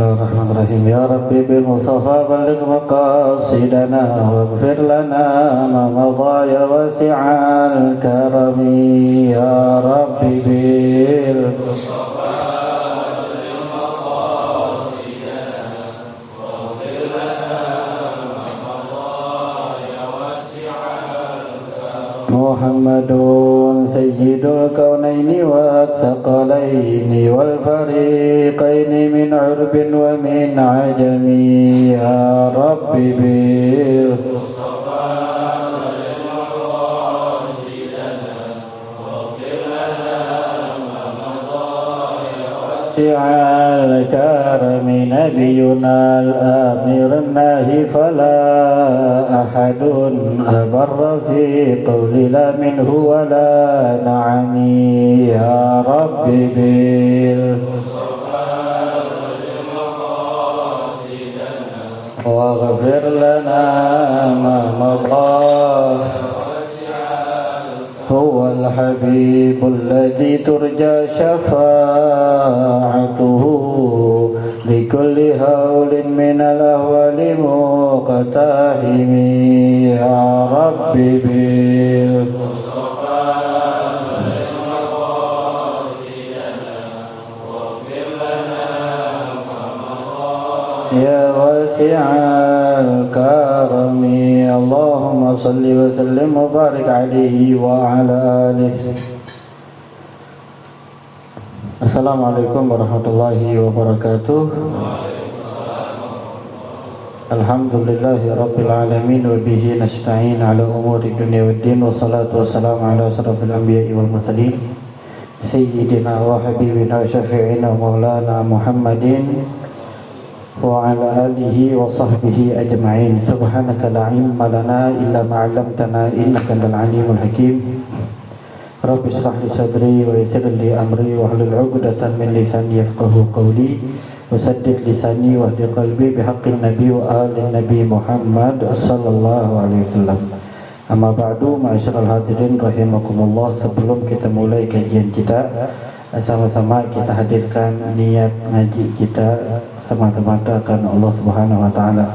Bismillahirrahmanirrahim. Ya Rabbi bil Mustafa balligh maqasidana waghfir lana ma madha ya wasi'al karami. Ya Rabbi bil Mustafa balligh maqasidana waghfir lana ma madha ya wasi'al karami. Muhammadun sayyidul kaunaini wathaqalaini wal fariqaini min urbin wa min ajami. Ya Rabbi bil Mustafa balligh maqasidana waghfir lana ma madha ya wasi'al karami. Nabiyuna al-amir an-nahi fala ahadun abarra fi qawli la minhu wa la na'ami. Ya Rabbi bil Mustafa balligh maqasidana waghfir lana ma madha. هو الحبيب الذي ترجى شفاعته لكل هول من الأهوال مقتحم. يا ربي بالمصطفى balligh maqasidana waghfir lana ma madha يا واسع الكرم. اللهم صل وسلم وبارك عليه وعلى آله. Assalamualaikum warahmatullahi wabarakatuh. Alhamdulillahi rabbil alamin wa bihi nasta'in ala umuri dunya waddin wa salatu wassalamu ala asrafil anbiya'i wal mursalin sayyidina wa habibina wa syafi'ina maulana Muhammadin wa ala alihi wa sahbihi ajma'in. Subhanaka la ilma lana illa ma 'allamtana innaka antal alimul hakim. Rabbi shrah li sadri wa yassir li amri wa hlul 'uqdatam min lisani yafqahu qawli wa saddid lisani wa hdi qalbi bihaqqin nabi wa ali nabi Muhammad sallallahu alaihi wasallam. Amma ba'du, ma'asyiral hadirin rahimakumullah. Sebelum kita mulai kajian kita, sama-sama kita hadirkan niat ngaji kita semata-mata karena Allah Subhanahu wa taala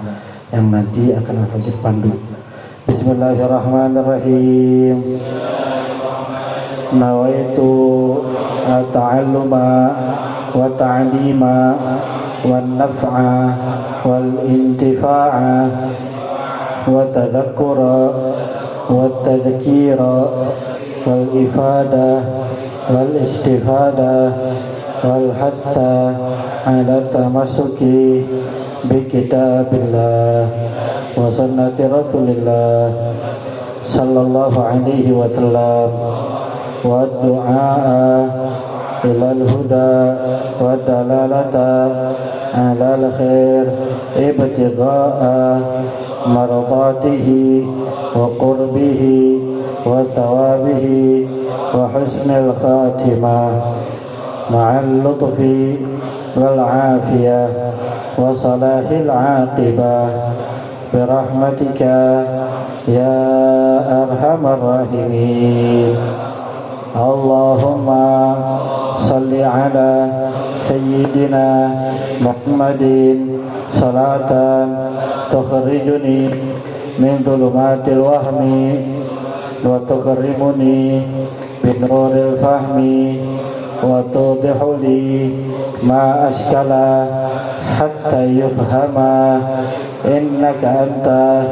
yang nanti akan hadir pandu. Bismillahirrahmanirrahim. Nawaitu at-ta'alluma wa ta'lima wan naf'a wal intifa'a wa tadhakkura wa tadhkira wal ifada wal istifada wal hatha ala tamassuki bi kitabillah wa sunnati rasulillah sallallahu alaihi wasallam wa du'a ilal huda wa dalalata ala al-khair ibtigha'a maradatihi wa qurbihi wa thawabihi wa husnil khatimah ma'al lutfi wal afiyah wa salahil aqibah birahmatika ya arhamar rahimin. Allahumma salli ala sayyidina Muhammadin salatan tukhrijuni min dhulumatil wahmi wa tukarrimuni bin nuril fahmi wa tudihu li ma ashkala hatta yufhama innaka anta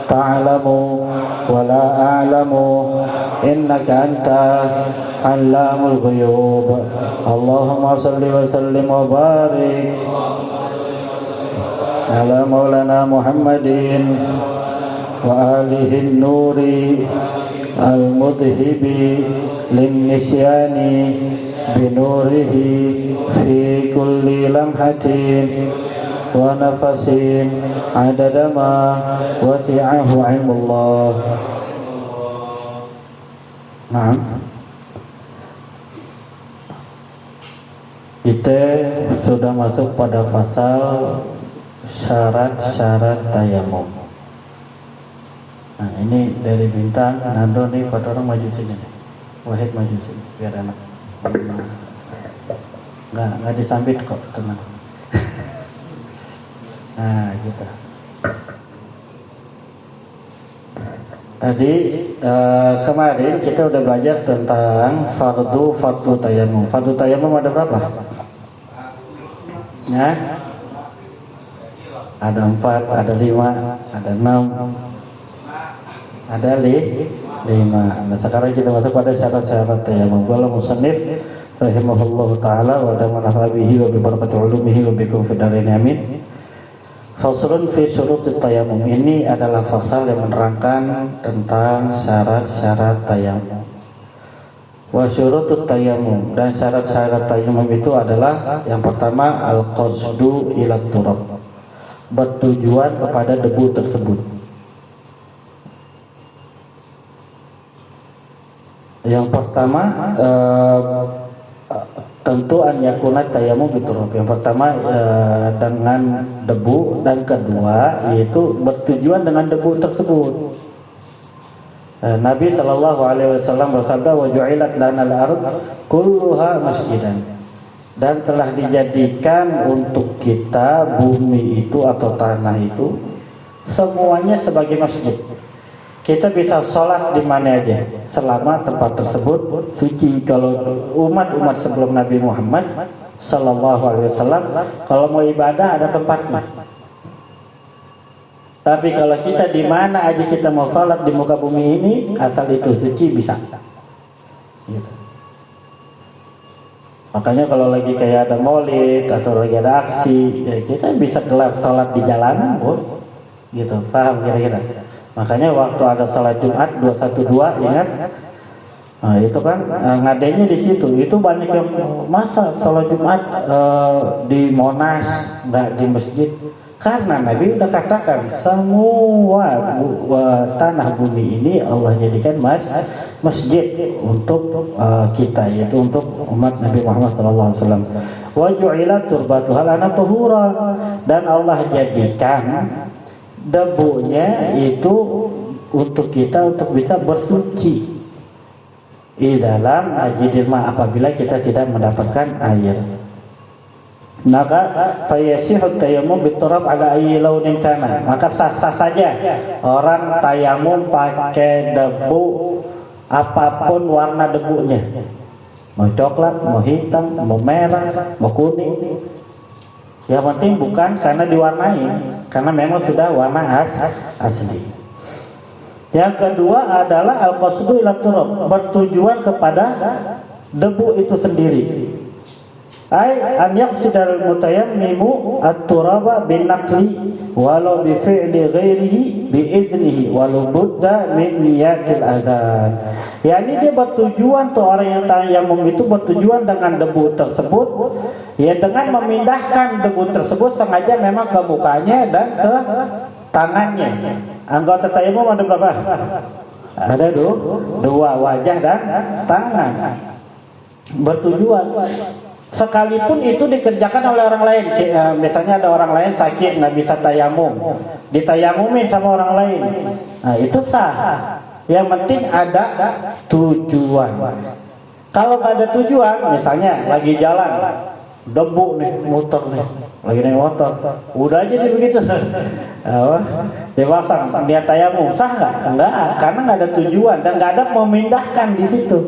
ta'lamu wa la a'lamu innaka anta allamul ghuyub. Allahumma salli wa sallim wa barik ala maulana Muhammadin wa alihi nuri al-mudhibi lin-nisyani binurihi fi kulli lamhatin wa nafasin adada ma wasi'ahu ilmullah. Nah, kita sudah masuk pada pasal syarat-syarat tayamum. Nah, ini dari Bintang, Nando nih, Pak orang maju sini nih. Wahid maju sini, biar enak. Nggak disambit kok, tenang. Nah, gitu. Tadi kemarin kita udah belajar tentang fardu tayamum. Fardu tayamum ada berapa? Ya? Ada 4, ada 5, ada 6, ada 5. Nah, sekarang kita masuk pada syarat-syarat tayamum. Qala musannif rahimahullahu taala wa damana bihi wa bi barakati ulumihi wa bikum fid dharain amin. Faslun fi syurutut tayamum. Ini adalah fasal yang menerangkan tentang syarat-syarat tayamum. Wa syurutut tayamum, dan syarat-syarat tayamum itu adalah yang pertama al-qasdu ila turab, bertujuan kepada debu tersebut. Yang pertama tentu an yakuna tayamum biturab. Yang pertama dengan debu, dan kedua yaitu bertujuan dengan debu tersebut. Nabi sallallahu alaihi wasallam bersabda, wa ju'ilat lana al-ard kulluha masjidan, dan telah dijadikan untuk kita bumi itu atau tanah itu semuanya sebagai masjid. Kita bisa sholat di mana aja selama tempat tersebut suci. Kalau umat-umat sebelum Nabi Muhammad sallallahu alaihi wasallam, kalau mau ibadah ada tempatnya. Tapi kalau kita di mana aja kita mau sholat di muka bumi ini, asal itu suci bisa. Gitu. Makanya kalau lagi kayak ada maulid atau lagi ada aksi, ya kita bisa gelar sholat di jalanan, gitu. Paham kira-kira? Makanya waktu ada sholat Jumat 212, ingat? Nah, itu kan ngadanya di situ. Itu banyak yang masa sholat Jumat di Monas, nggak di masjid. Karena Nabi udah katakan semua tanah bumi ini Allah jadikan masjid untuk kita, yaitu untuk umat Nabi Muhammad SAW. Wa ju'ilat turbatuha lana tuhura, dan Allah jadikan debunya itu untuk kita untuk bisa bersuci di dalam ajidilma apabila kita tidak mendapatkan air. Maka fayasihut tayamum biturab ala ayyi launin kana, maka sah-sah saja orang tayamum pakai debu apapun warna debunya, mau coklat, mau hitam, mau merah, mau kuning. Yang penting bukan karena diwarnai, karena memang sudah warna asli. Yang kedua adalah al-qasdu ila turab, bertujuan kepada debu itu sendiri. Ai an yaqsidal mutayammimu at-turaba bin naqli walau bi fi'li ghairihi bi idnihi walau budda min niyatil adzan. Yani dia bertujuan tuh, orang yang tayammum itu bertujuan dengan debu tersebut, ya dengan memindahkan debu tersebut sengaja memang ke mukanya dan ke tangannya. Anggota tayammum ada berapa? Ada dua, wajah dan tangan. Bertujuan. Sekalipun itu dikerjakan oleh orang lain, misalnya ada orang lain sakit nggak bisa tayamum, ditayamumi sama orang lain, nah itu sah. Yang penting ada tujuan. Kalau nggak ada tujuan, misalnya lagi jalan, debu nih, motor nih, lagi naik motor, udah aja dia begitu, dia pasang, dia tayamum, sah nggak? Enggak, karena nggak ada tujuan dan nggak ada memindahkan di situ.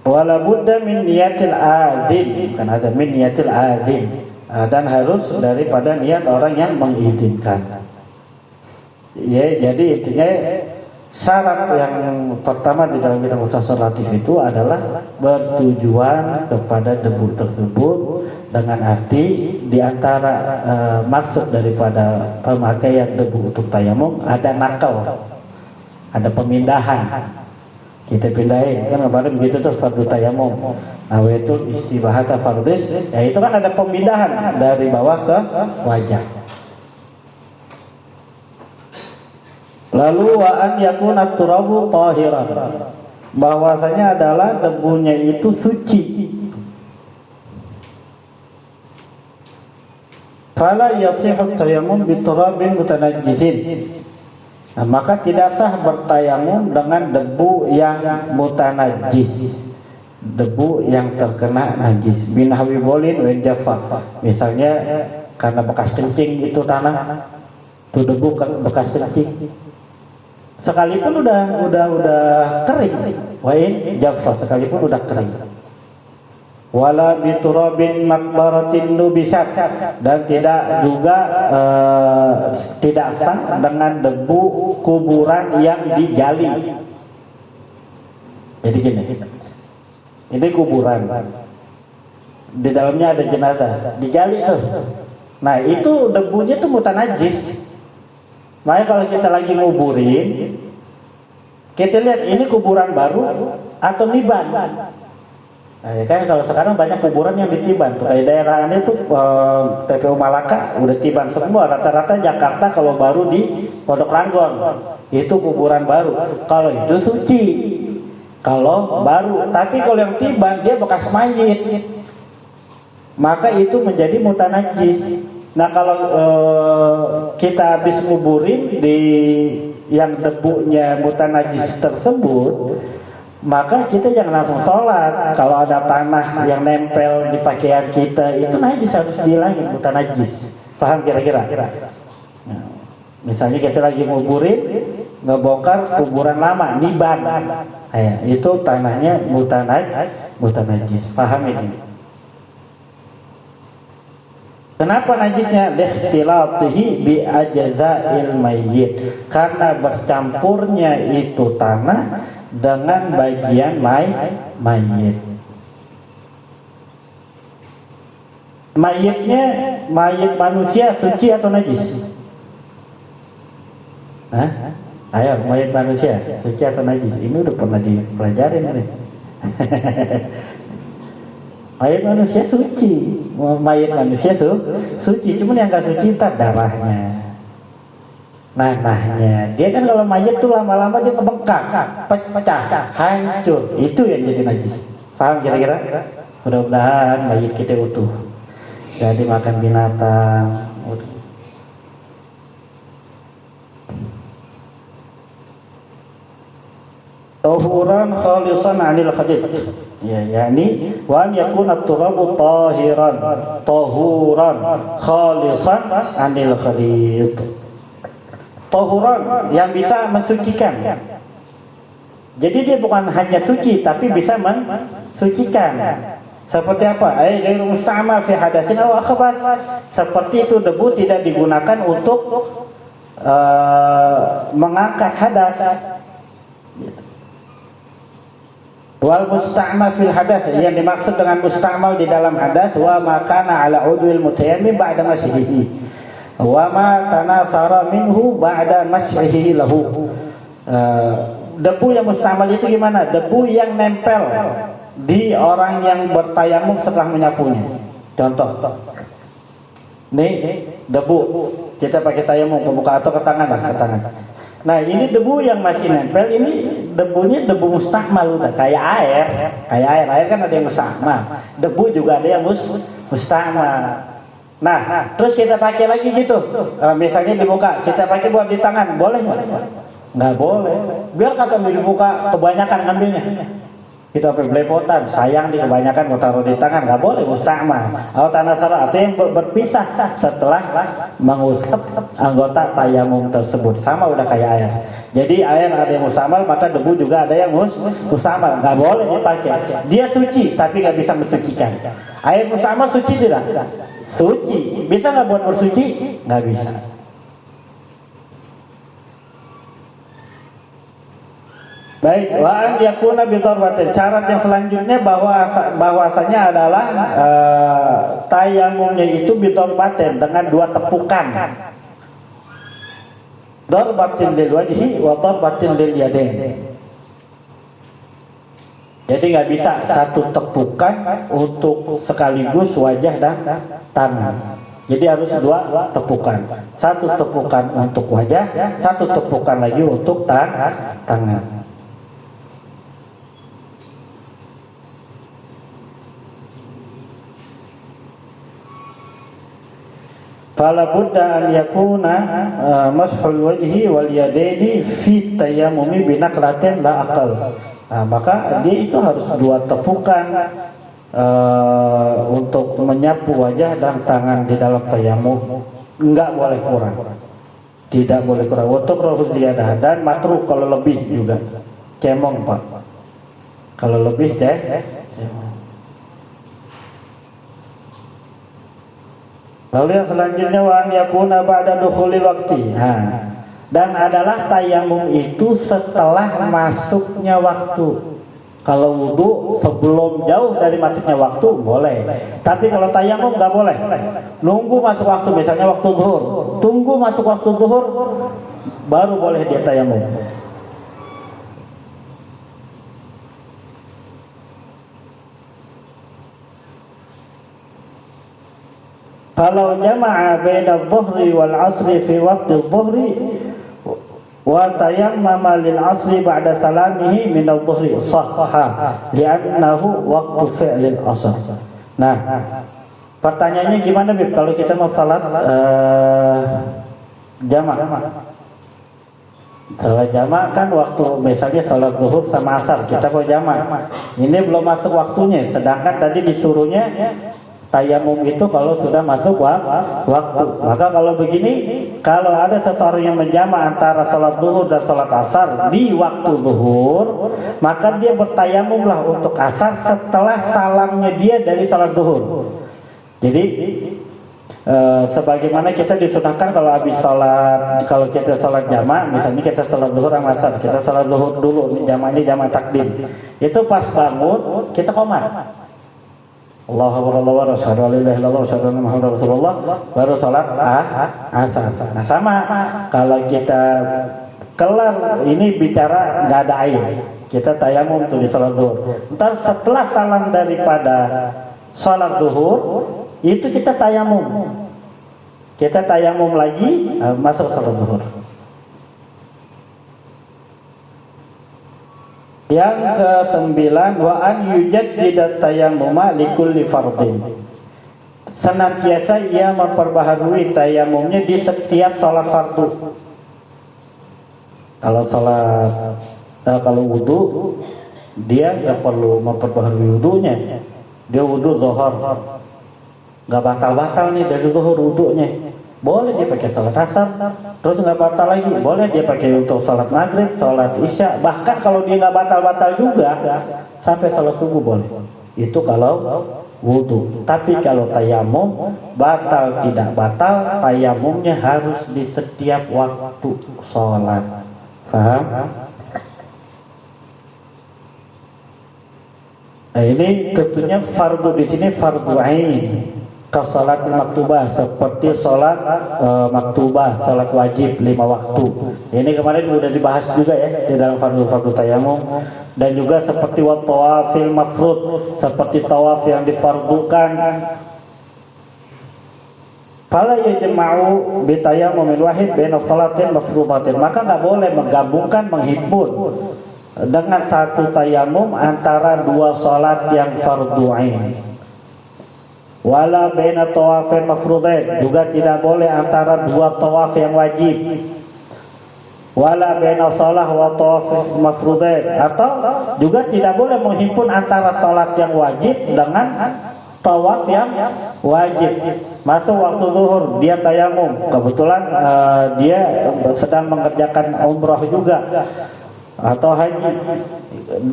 Wala budda min niyatil adzin, bukan ada min niyatil adzin, dan harus daripada niat orang yang mengizinkan. Ya, jadi intinya syarat yang pertama di dalam bidang mukhtasar latif itu adalah bertujuan kepada debu tersebut, dengan arti diantara maksud daripada pemakaian debu untuk tayamum ada nakal, ada pemindahan. Kita pindahin, kan kemarin begitu tuh fardu tayamum. Nah, itu istibahata fardis, ya itu kan ada pemindahan dari bawah ke wajah. Lalu wa an yakuna turabu tahiran, bahwasanya adalah debunya itu suci. Fala yasihu tayammum bi turabin mutanajjisin. Nah, maka tidak sah bertayamum dengan debu yang mutanajis. debu yang terkena najis. Binahwi bolin wa jaffa. Misalnya karena bekas kencing itu tanah, itu debu bekas kencing. Sekalipun udah kering, wa jaffa, sekalipun udah kering. Wala biturabin makbaratin nubisat, dan tidak juga tidak sah dengan debu kuburan yang digali. Jadi gini, ini kuburan, di dalamnya ada jenazah, digali tuh. Nah itu debunya tuh mutanajis. Makanya kalau kita lagi nguburin, kita lihat ini kuburan baru atau niban. Nah, ya kan kalau sekarang banyak kuburan yang ditiban tuh, kayak daerah ini tuh TPU Malaka udah tiban semua, rata-rata Jakarta kalau baru di Pondok Ranggon itu kuburan baru. Kalau itu suci, kalau baru. Tapi kalau yang tiban dia bekas mayit, maka itu menjadi mutanajis. Nah kalau kita habis nguburin di yang debunya mutanajis tersebut, maka kita jangan langsung sholat. Kalau ada tanah yang nempel di pakaian kita, itu najis, harus dihilangin, bukan najis. Paham kira-kira? Nah, misalnya kita lagi nguburin, ngebongkar kuburan lama, niban, itu tanahnya mutanajis. Paham ini? Kenapa najisnya? Likhtilatihi bi ajza'il mayyit, karena bercampurnya itu tanah dengan bagian mayit. Mayitnya mayit manusia suci atau najis? Hah? Ayo, mayit manusia suci atau najis? Ini udah pernah dipelajarin ini. Mayit manusia suci, mayit manusia suci, cuman yang gak suci tak darahnya, nanahnya. Dia kan kalau mayit tuh lama-lama dia ngebengkak, pecah, hancur. Itu yang jadi najis. Paham kira-kira? Mudah-mudahan mayit kita utuh, gak dimakan binatang. Tahuran khalisan 'anil khabith. Ya, yakni wa an yakuna at-turabu tahiran, tahuran khalisan 'anil khabith. Tahuran yang bisa mensucikan. Jadi dia bukan hanya suci tapi bisa mensucikan. Seperti apa? Ghairu musta'mal fi hadatsin aw akhbath. Seperti itu debu tidak digunakan untuk mengangkat hadas. Wal musta'mal fil hadas, yang dimaksud dengan musta'mal di dalam hadas wa makana ala udwil mutayammim ba'da masyihi wa ma tanasara minhu ba'da masyihi lahu. Debu yang musta'mal itu gimana? Debu yang nempel di orang yang bertayamum setelah menyapunya. Contoh, nih debu kita pakai tayamum ke muka atau ke tangan lah, ke tangan. Nah ini debu yang masih nempel, ini debunya debu musta'mal, udah kayak air kan ada yang musta'mal, debu juga ada yang musta'mal. Nah terus kita pakai lagi gitu, misalnya di muka kita pakai buat di tangan, boleh nggak? Nggak boleh. Biar kata di muka kebanyakan ngambilnya, kita pakai belepotan, sayang di kebanyakan mau taruh di tangan, nggak boleh, musta'mal. Atau tanah sarah, atau yang berpisah setelah mengusap anggota tayamum tersebut, sama udah kayak air. Jadi air ada yang musta'mal, maka debu juga ada yang musta'mal, nggak boleh dipakai. Dia suci tapi nggak bisa mensucikan. Air musta'mal suci tidak? Suci. Bisa nggak buat bersuci? Nggak bisa. Baik, wa an yakuna bi darbatin. Syarat yang selanjutnya bahwasanya adalah tayamumnya itu bi darbatin, dengan dua tepukan. Darbatin lil wajhi wa darbatin lil yadain. Jadi nggak bisa satu tepukan untuk sekaligus wajah dan tangan. Jadi harus dua tepukan. Satu tepukan untuk wajah, satu tepukan lagi untuk tangan. Fala budda an yakuna mashul wajhi wal yadaini fi tayammumi bi naqlatin la aqal. Nah, maka dia itu harus 2 tepukan untuk menyapu wajah dan tangan di dalam tayamum, enggak boleh kurang, tidak boleh kurang. Untuk rohul ziyadah dan makruh kalau lebih juga, cemong Pak, kalau lebih cemong. Lalu yang selanjutnya wa an yakuna ba'da dukhulil waqti. Dan adalah tayamum itu setelah masuknya waktu. Kalau wudu sebelum jauh dari masuknya waktu boleh. Tapi kalau tayamum nggak boleh. Nunggu masuk waktu, misalnya waktu zuhur. Tunggu masuk waktu zuhur baru boleh dia tayamum. Kalau jama'a baina adh-dhuhri wal 'ashri fi waqti adh-dhuhri wa tayammama lil 'ashri ba'da salamihi min adh-dhuhri sahha li'annahu waqtu fi'lil 'ashr. Nah, pertanyaannya gimana Bib kalau kita mau salat jamaah? Salat jamaah kan waktu misalnya salat zuhur sama asar kita mau jamaah. Ini belum masuk waktunya, sedangkan tadi disuruhnya tayamum itu kalau sudah masuk waktu. Maka kalau begini, kalau ada seseorang yang menjama antara salat zuhur dan salat asar di waktu zuhur, maka dia bertayamumlah untuk asar setelah salamnya dia dari salat zuhur. Jadi sebagaimana kita disunahkan kalau habis salat, kalau kita salat jamaah, misalnya kita salat zuhur sama asar, kita salat zuhur dulu, jamaahnya jamaah takdim. Itu pas bangun kita qomat. Allahu Akbar, Allahu Akbar, asyhadu an la ilaha illallah, asyhadu anna Muhammadar Rasulullah, baru salat asar. Nah sama, kalau kita kelar ini bicara nggak ada air, kita tayamum tuh di salat zuhur. Ntar setelah salam daripada salat zuhur, itu kita tayamum lagi masuk salat zuhur. Yang ke-9 wa an yujaddida tayammuma likulli fardhin. Senantiasa ia memperbaharui tayamumnya di setiap salat fardu. Kalau wudu dia nggak perlu memperbaharui wudunya. Dia wudu zuhur, nggak batal nih dari zuhur wudunya. Boleh dia pakai salat asar, terus nggak batal lagi. Boleh dia pakai untuk salat maghrib, salat isya. Bahkan kalau dia nggak batal juga, sampai salat subuh boleh. Itu kalau wudu. Tapi kalau tayamum, batal tidak batal, tayamumnya harus di setiap waktu salat. Faham? Nah, ini tentunya fardu di sini fardu ain. Salat maktubah seperti salat maktubah, salat wajib 5 waktu. Ini kemarin sudah dibahas juga ya di dalam fardu tayamum. Dan juga seperti tawafil mafrud, seperti tawaf yang difardukan. Fala yajma'u bi tayammumin wahid baina salatin mafruḍatin. Maka enggak boleh menggabungkan, menghimpun dengan satu tayamum antara 2 salat yang fardu ain. Wala baina tawafin mafruḍain, juga tidak boleh antara 2 tawaf yang wajib. Wala baina shalah wa tawaf mafruḍain, atau juga tidak boleh menghimpun antara salat yang wajib dengan tawaf yang wajib. Masuk waktu zuhur dia tayamum, kebetulan dia sedang mengerjakan umrah juga atau haji,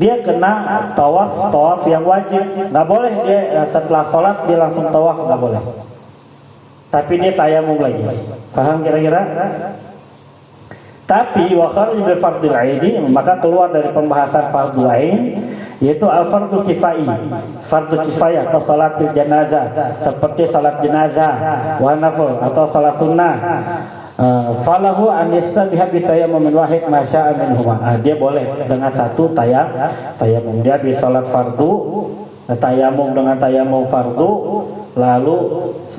dia kena tawaf yang wajib. Nggak boleh dia setelah sholat dia langsung tawaf, nggak boleh. Tapi dia tayamum lagi. Paham kira-kira? Tapi wa kharaj bil fardil aini, maka keluar dari pembahasan fardu ain, yaitu al fardu kifai. Fardu kifayah atau salatul jenazah, seperti salat jenazah wa nafil atau salat sunnah. Falahu an yastabiha bi tayammumin wahid ma syaa minhuma. Dia boleh dengan satu tayamum. Dia di salat fardu tayamum dengan tayamum fardu, lalu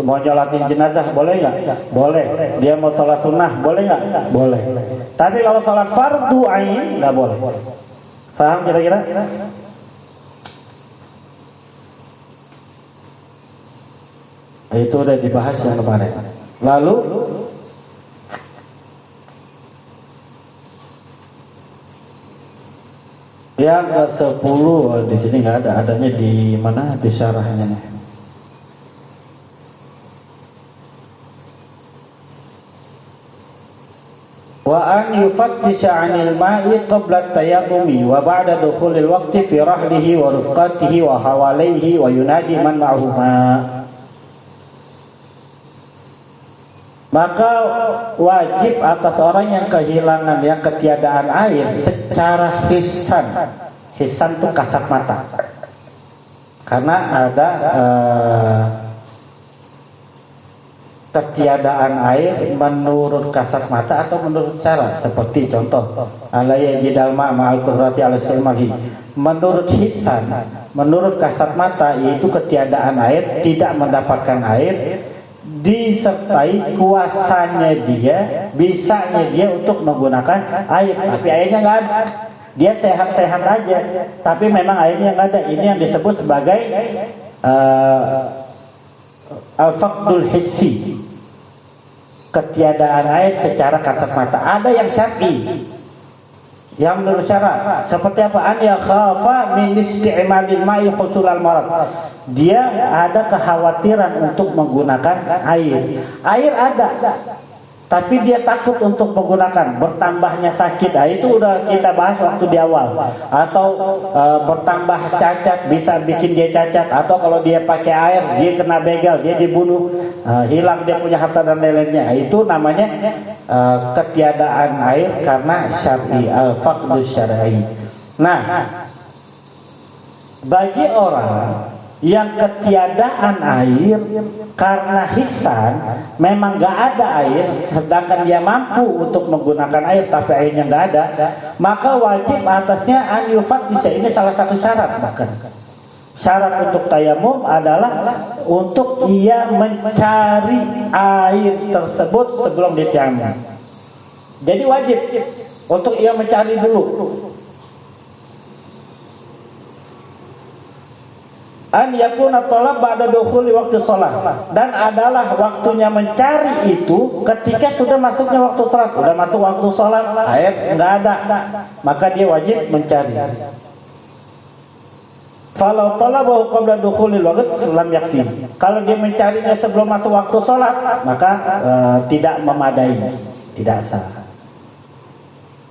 mau nyolatin jenazah boleh enggak? Boleh. Dia mau salat sunnah boleh enggak? Boleh. Tapi kalau salat fardu ain enggak boleh. Paham kira-kira? Itu udah dibahas yang kemarin. Lalu Yang ke-10 di sini nggak ada, adanya di mana, di syarahnya nih. Wa an yufattisha 'anil ma'i qabla at-tayammumi wa ba'da dukhulil waqti fi rahlihi wa rufqatihi wa hawalaihi wa yunadi man ma'huma. Maka wajib atas orang yang kehilangan, yang ketiadaan air secara hisan. Hisan itu kasat mata. Karena ada ketiadaan air menurut kasat mata atau menurut cara. Seperti contoh, alaya jidal ma'al qudrati ala silmahi. Menurut hisan, menurut kasat mata, yaitu ketiadaan air, tidak mendapatkan air, disertai kuasanya dia, bisanya dia untuk menggunakan air, tapi airnya nggak ada. Dia sehat-sehat aja, tapi memang airnya nggak ada. Ini yang disebut sebagai al-faqdul hissi, ketiadaan air secara kasat mata. Ada yang syar'i, yang menurut syarak, seperti apa? An yakhafa min isti'malil ma'i husulal marad. Dia ada kekhawatiran untuk menggunakan air. Air ada, tapi dia takut untuk menggunakan, bertambahnya sakit. Nah, itu udah kita bahas waktu di awal. Atau bertambah cacat, bisa bikin dia cacat. Atau kalau dia pakai air, dia kena begal, dia dibunuh, hilang dia punya harta dan lain-lainnya. Itu namanya ketiadaan air karena syar'i, al-faqdus syar'i. Nah, bagi orang yang ketiadaan air karena hisan, memang gak ada air, sedangkan dia mampu untuk menggunakan air tapi airnya gak ada, maka wajib atasnya an yufattisha. Ini salah satu syarat. Bahkan syarat untuk tayamum adalah untuk ia mencari air tersebut sebelum ditayamum. Jadi wajib untuk ia mencari dulu. An yakuna talab ba'da dukhuli waktu sholat, dan adalah waktunya mencari itu ketika sudah masuknya waktu sholat. Sudah masuk waktu sholat, air nggak ada, maka dia wajib mencari. Falau talabahu qabla dukhulil waqti lam yakfi. Kalau dia mencarinya sebelum masuk waktu sholat, maka tidak memadai, tidak sah.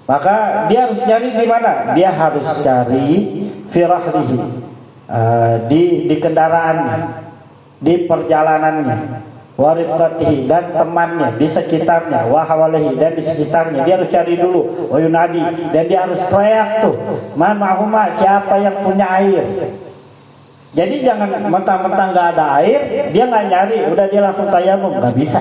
Maka dia harus cari di mana? Dia harus cari fi rahlihi, di kendaraannya, di perjalanannya, wa rifqatihi, dan temannya di sekitarnya, wa hawalihi, dan di sekitarnya. Dia harus cari dulu, wa yunadi, dan dia harus teriak tuh, man ma'huma, siapa yang punya air. Jadi jangan mentang-mentang gak ada air, dia gak nyari, udah dia langsung tayamum, gak bisa.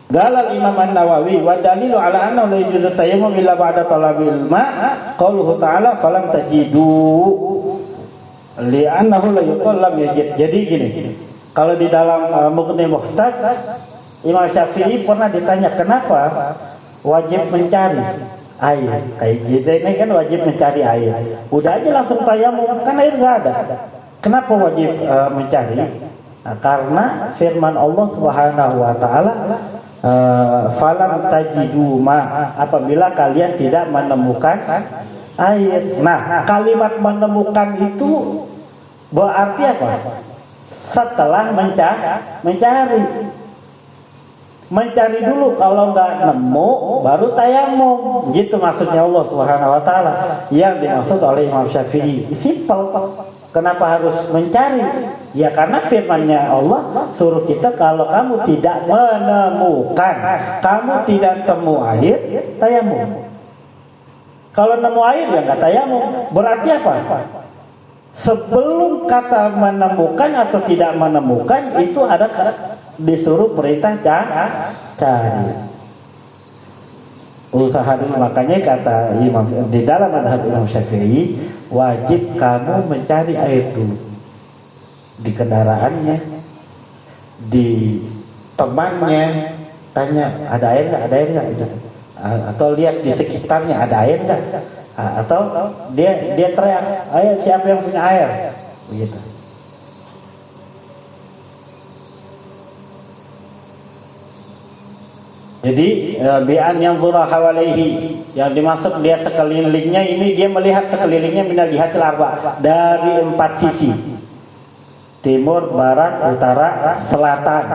Galal Imam An-Nawawi wa dalilu ala annahu la yajuzu tayammum illa ba'da talabil ma' qauluhu ta'ala falam tajidu li'annahu la yuqal lam yajid. Jadi gini, kalau di dalam Mughni Muhtaj, Imam Syafi'i pernah ditanya kenapa wajib mencari air. Kayak gitu ini kan wajib mencari air. Udah aja langsung tayamum, kan air enggak ada. Kenapa wajib mencari? Nah, karena firman Allah Subhanahu wa taala, falam tajidu ma, apabila kalian tidak menemukan air. Nah, kalimat menemukan itu berarti apa? Setelah mencari. Mencari dulu, kalau nggak nemu baru tayamum. Gitu maksudnya Allah Subhanahu wa taala. Yang dimaksud oleh Imam Syafi'i simpel. Kenapa harus mencari? Ya karena firman-Nya Allah suruh kita, kalau kamu tidak menemukan, kamu tidak temu air, tayamum. Kalau nemu air ya nggak tayamum. Berarti apa? Sebelum kata menemukan atau tidak menemukan itu ada disuruh perintah cari. Usaha dulu. Makanya kata Imam di dalam mazhab Imam Syafi'i, wajib kamu mencari air dulu di kendaraannya, di temannya, tanya ada air nggak, ada air nggak, gitu. Atau lihat di sekitarnya ada air nggak, atau dia teriak, ayo siapa yang punya air, begitu. Jadi bi'an yang zura hawalaihi, yang dimaksud lihat sekelilingnya ini dia melihat sekelilingnya minal jihatil arba, dari 4 sisi, timur, barat, utara, selatan.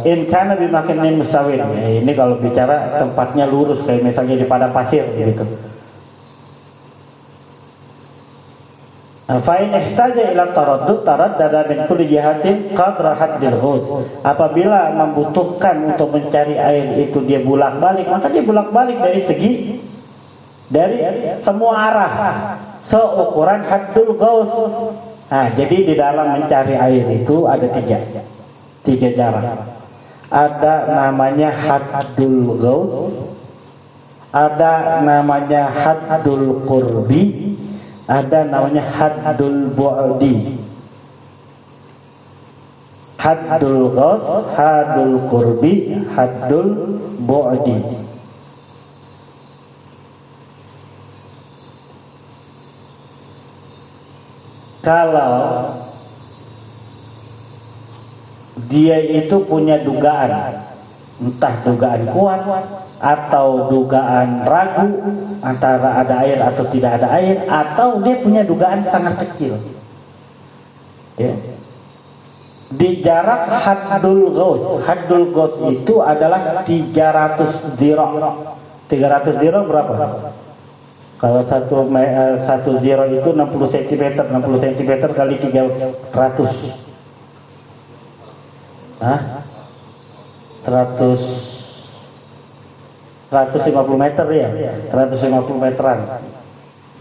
In kana bimakinin mustawin, ini kalau bicara tempatnya lurus, kayak misalnya di padang pasir gitu. Fa'in ihtaja ila taraddud taraddada min kulli jihatin qadra haddil ghus. Apabila membutuhkan untuk mencari air itu dia bolak-balik, maka dia bolak-balik dari semua arah seukuran haddul ghus. Nah, jadi di dalam mencari air itu ada tiga jarak. Ada namanya haddul ghus, ada namanya haddul qurbi, ada namanya haddul bu'di. Haddul ghus, haddul qurbi, haddul bu'di. Kalau dia itu punya dugaan, entah dugaan kuat atau dugaan ragu antara ada air atau tidak ada air, atau dia punya dugaan sangat kecil, ya. Di jarak haddul ghus itu adalah 300 zira. 300 zira berapa? Kalau satu zira itu 60 cm, 60 cm kali 300. Hah? 150 meter ya, 150 meteran.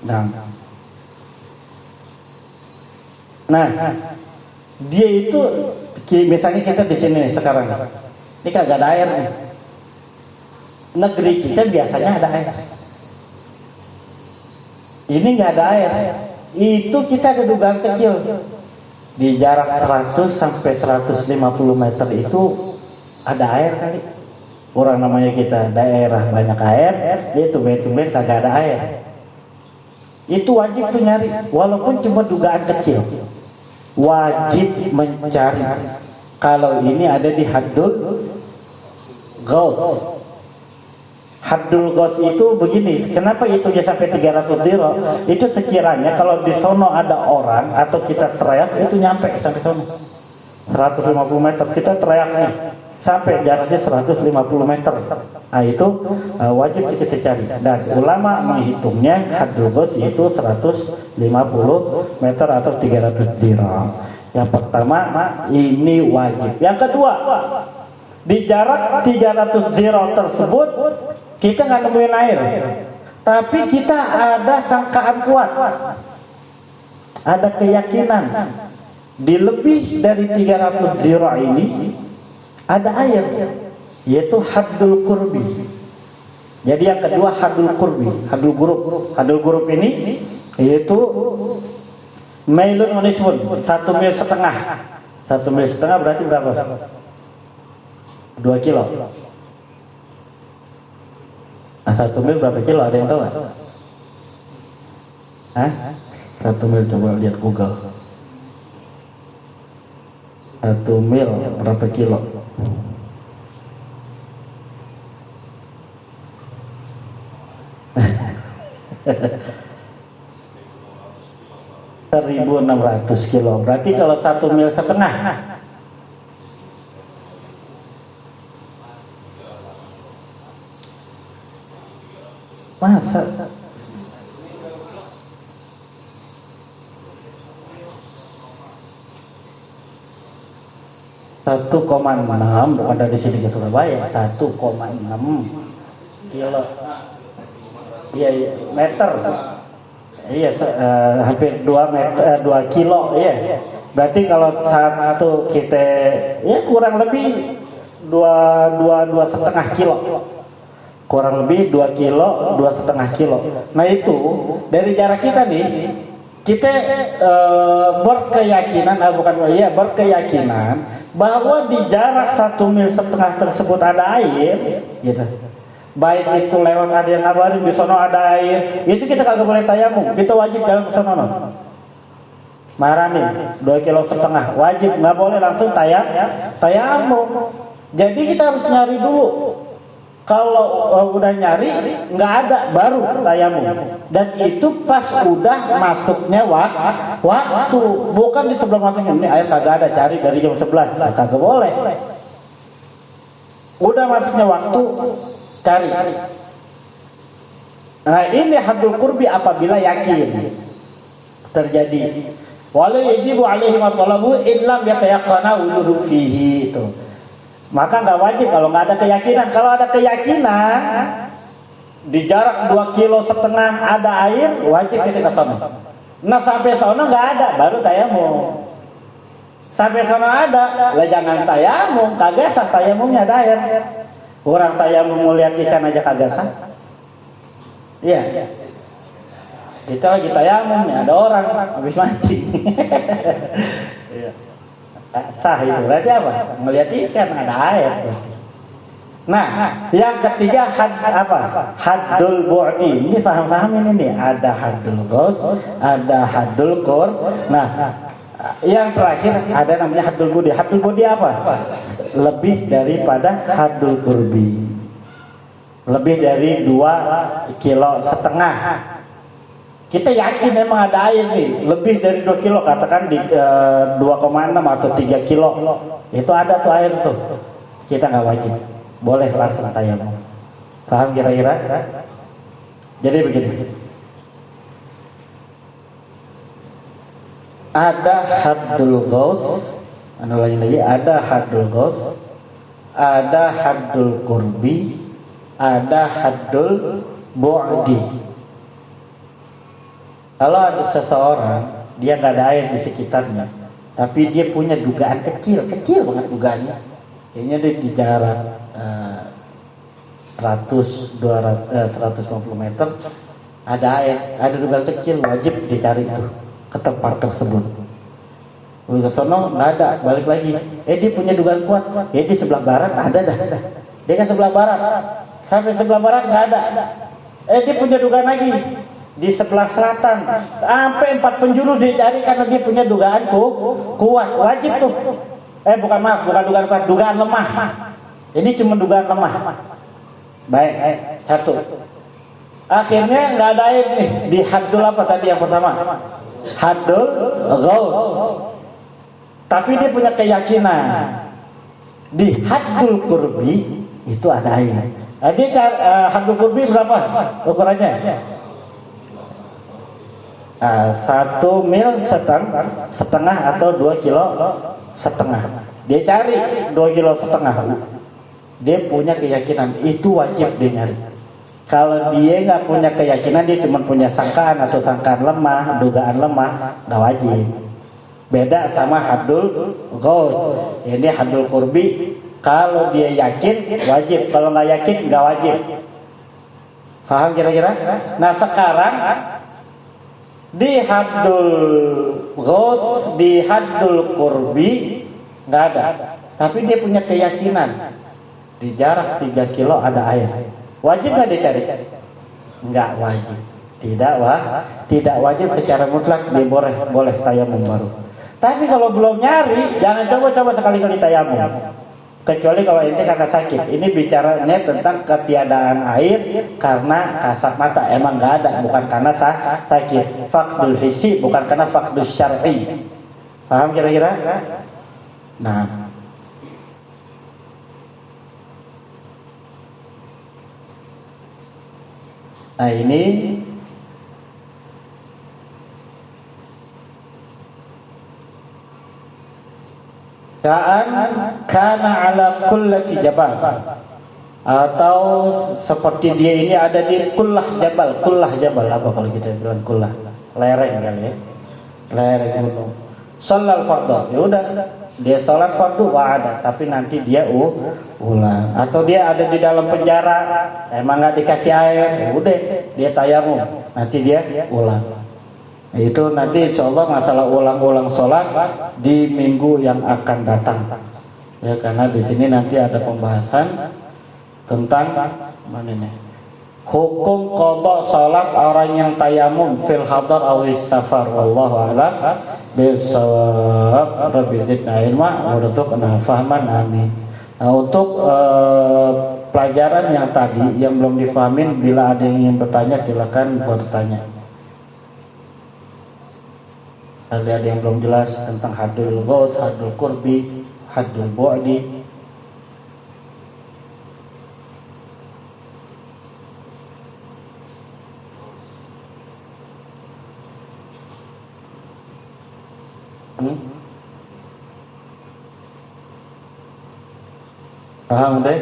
Nah, dia itu misalnya kita di sini sekarang, ini kagak ada air nih. Negeri kita biasanya ada air. Ini nggak ada air. Itu kita ada dugaan kecil. Di jarak 100 sampai 150 meter itu ada air kali. Orang namanya kita daerah banyak air, dia tumben-tumben kagak ada air. Itu wajib tuh nyari, walaupun cuma dugaan kecil. Wajib mencari. Kalau ini ada di haddul ghus. Haddul ghus itu begini, kenapa itu dia sampai 300 zira? Itu sekiranya kalau di sono ada orang atau kita teriak itu nyampe sampai sono 150 meter, kita teriaknya sampai jaraknya 150 meter. Nah itu wajib kita cari. Dan ulama menghitungnya haddul ghus itu 150 meter atau 300 zira. Yang pertama ini wajib. Yang kedua, di jarak 300 zira tersebut kita nggak nemuin air, tapi kita ada sangkaan kuat, ada keyakinan di lebih dari 300 zira ini ada air, yaitu haddul qurbi. Jadi yang kedua haddul qurbi, haddul gurub ini yaitu mailun unisfun, 1,5 mil. 1,5 mil berarti berapa? 2 kilo. Nah, 1 mil berapa kilo? Ada yang tahu nggak? Hah? 1 mil, coba lihat Google. 1 mil berapa kilo? (1.600 kilo). Berarti kalau 1,5 mil, masa 1,6, bukan dari sini ke Surabaya, 1,6 kilo. Iya, meter. Iya, hampir 2 meter, 2 kilo, iya. Berarti kalau satu kita ya kurang lebih 2,5 kilo. Kurang lebih 2 kilo, 2,5 kilo. Nah itu dari jarak kita nih, kita berkeyakinan bahwa di jarak 1,5 mil tersebut ada air, gitu. Baik itu lewat ada yang ngabarin di sono ada air, itu kita kagak boleh tayamum, kita wajib jalan ke sono. Maranin 2,5 kilo, wajib, nggak boleh langsung tayamum. Jadi kita harus nyari dulu. Kalau udah nyari nggak ada baru tayamum. Dan itu pas udah masuknya waktu, bukan di sebelum masuknya. Ini air kagak ada, cari dari jam 11. Nah, kagak boleh. Udah masuknya waktu, cari. Nah ini haddul qurbi apabila yakin terjadi. Wala yajibu alaihi ma talabu illam yatayaqqana wujudu fihi itu. Maka nggak wajib kalau nggak ada keyakinan. Kalau ada keyakinan di jarak 2,5 kilo ada air, wajib kita ke sana. Nah sampai sana nggak ada, baru tayamum. Sampai sana ada, lah jangan tayamum, kagak sah tayamumnya ada air. Orang tayamum mau lihat ikan aja kagak sah. Iya. Kita lagi tayamum nih, ada orang habis mancing. Iya. Sah itu berarti apa? Ngelihat ikan ada air berarti. Nah, yang ketiga haddul bu'di. Ini paham ini nih. Ada haddul ghaus, ada haddul qur. Nah, yang terakhir ada namanya haddul budi. Haddul budi apa? Lebih daripada haddul qurbi. Lebih dari 2,5 kilo. Kita yakin memang ada air nih, lebih dari 2 kilo, katakan di 2,6 atau 3 kilo. Itu ada tuh air tuh. Kita nggak wajib. Boleh langsung tayamum. Paham kira-kira? Jadi begini. Ada haddul ghaus, ada haddul ghaus, ada haddul qurbi, ada haddul bu'di. Kalau ada seseorang dia nggak ada air di sekitarnya, tapi dia punya dugaan kecil banget dugaannya, kayaknya dia di jarak 150 meter ada air, ada dugaan kecil, wajib dicari itu ke tempat tersebut. Ke sono nggak ada, balik lagi. Dia punya dugaan kuat, di sebelah barat ada dah. Dia kan sebelah barat, sampai sebelah barat nggak ada. Dia punya dugaan lagi di sebelah selatan, sampai 4 penjuru dicari karena dia punya dugaan kuat, wajib tuh. Bukan dugaan kuat, dugaan lemah. Ini cuma dugaan lemah. Baik, satu. Akhirnya nggak ada air nih. Di haddul apa tadi yang pertama? Haddul ghaus. Tapi dia punya keyakinan di haddul qurbi itu ada air. Haddul qurbi berapa ukurannya? 1,5 mil atau 2,5 kilo. Dia cari 2,5 kilo. Dia punya keyakinan itu wajib dia nyari. Kalau dia nggak punya keyakinan, dia cuma punya sangkaan atau sangkaan lemah, dugaan lemah, nggak wajib. Beda sama haddul ghaus. Ini haddul qurbi. Kalau dia yakin wajib, kalau nggak yakin nggak wajib. Paham kira-kira? Nah sekarang di haddul ghaus, di haddul qurbi nggak ada, tapi dia punya keyakinan di jarak 3 kilo ada air. Wajib nggak dia cari? Nggak wajib. Tidak wajib secara mutlak. Dia boleh tayamum baru. Tapi kalau belum nyari, jangan coba sekali-kali tayamum. Kecuali kalau ini karena sakit. Ini bicaranya tentang ketiadaan air karena kasat mata, emang nggak ada, bukan karena sakit. Faqdul hissi, bukan karena faqdul syar'i. Paham kira-kira? Nah, ini kana ala kullati jabal, atau seperti dia ini ada di kullah jabal. Kullah jabal apa kalau kita bilang kullah? Lereng kali ya, lereng gunung. Sholal fardhu, ya udah dia sholat fardhu ada, tapi nanti dia ulang. Atau dia ada di dalam penjara, emang nggak dikasih air, ya udah dia tayamum, nanti dia ulang. Itu nanti insya Allah masalah ulang-ulang sholat di minggu yang akan datang. Ya, karena di sini nanti ada pembahasan tentang mana nih? Hukum qada sholat orang yang tayamum fil hadar awis safar. Wallahu a'lam bishawab. Rabbi zidna ilma warzuqna fahman, amin. Nah, untuk pelajaran yang tadi yang belum difahamin, bila ada yang ingin bertanya silakan bertanya. Ada yang belum jelas tentang haddul ghaus, haddul qurbi, haddul bu'di. Paham deh?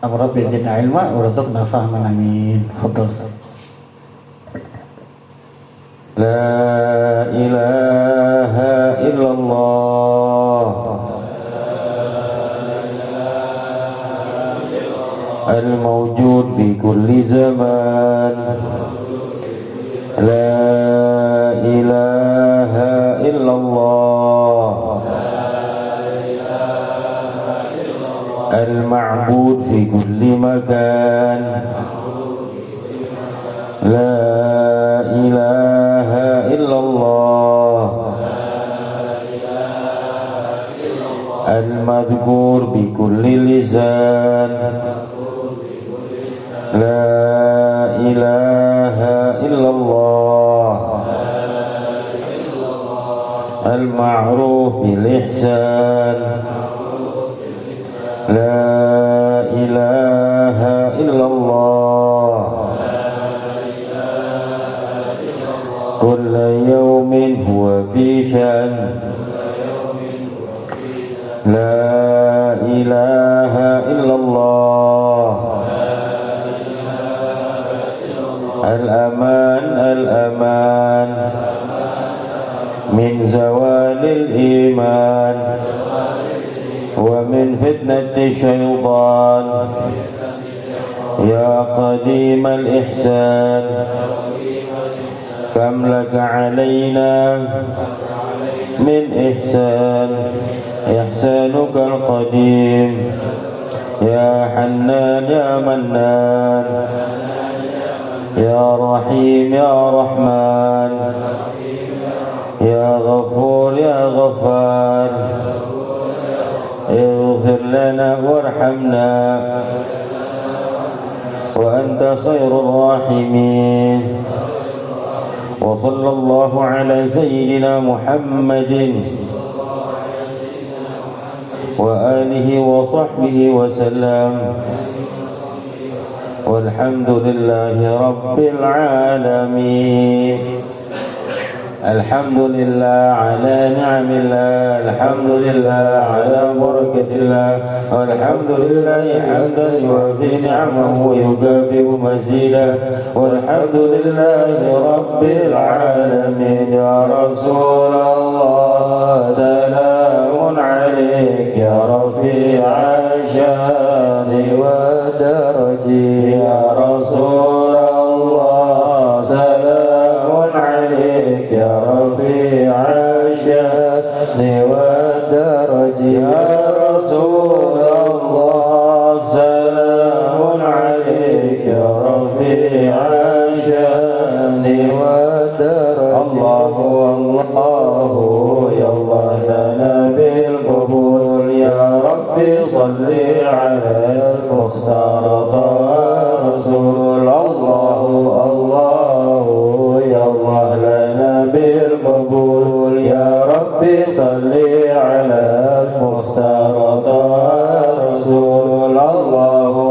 Rabbi zidna ilma warzuqna fahman amin. Fadhal. La ilaha illallah al-mawjud fi kulli zaman. La ilaha illallah al-ma'bud fi kulli makan. La ilaha illallah al-madhkur bi kulli lisan. La ilaha illallah al-ma'ruf bil ihsan. La ilaha illallah kulla yawmin huwa fi shan. La ilaha illallah al-aman al-aman min zawalil iman wa min fitnati syaitan. Ya qadim al-ihsan kam laka alayna min ihsan. Ihsanuka al-qadim ya hannan ya mannan ya rahim ya rahman ya ghafur ya ghaffar. اغفر لنا وارحمنا وأنت خير الراحمين. وصلى الله على سيدنا محمد وآله وصحبه وسلم والحمد لله رب العالمين. Alhamdulillah ala ni'amillah, alhamdulillah ala barakatillah, walhamdulillah hamdan yu'afi ni'amahu wa yukafi'u mazidah, walhamdulillahi rabbil alamin. Ya Rasulullah salamun alaik ya rafi'a syani wa daraji. Ya Rasulullah salamun alaik ya rafi'a syani wa daraji. Ya Rasulullah salamun alaik ya rafi'a syani wa daraji. Allahu ya Allah lana bil qabul. Ya Rabbi salli ala al-mukhtar Rasul. Allahu ya Allah lana bil qabul. Ya Rabbi salli ala al-mukhtar Rasul. Allahu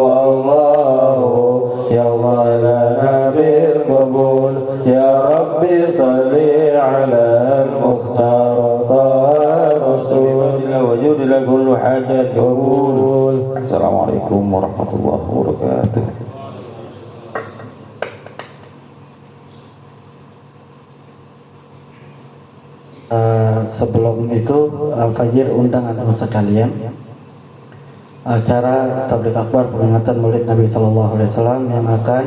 ya Allah lana bil qabul. Ya Rabbi salli ala al-mukhtar Rasul. Wajud ila kullu hajat qabul. Assalamualaikum warahmatullahi wabarakatuh. Sebelum itu Al-Fajir undang antum sekalian acara tabligh akbar peringatan Maulid Nabi Sallallahu Alaihi Wasallam yang akan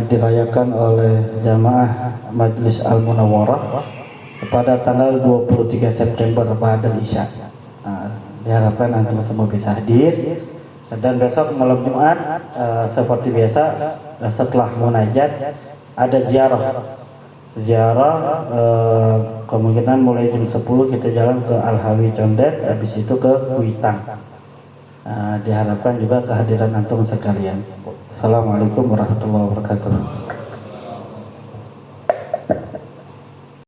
dirayakan oleh jamaah Majlis Al-Munawwarah pada tanggal 23 September ba'da Isya. Diharapkan antum semua bisa hadir, dan besok malam Jumat seperti biasa setelah munajat ada ziarah kemungkinan mulai jam 10 kita jalan ke Al-Hawi Condet, habis itu ke Kuitang. Diharapkan juga kehadiran antum sekalian. Assalamualaikum warahmatullahi wabarakatuh.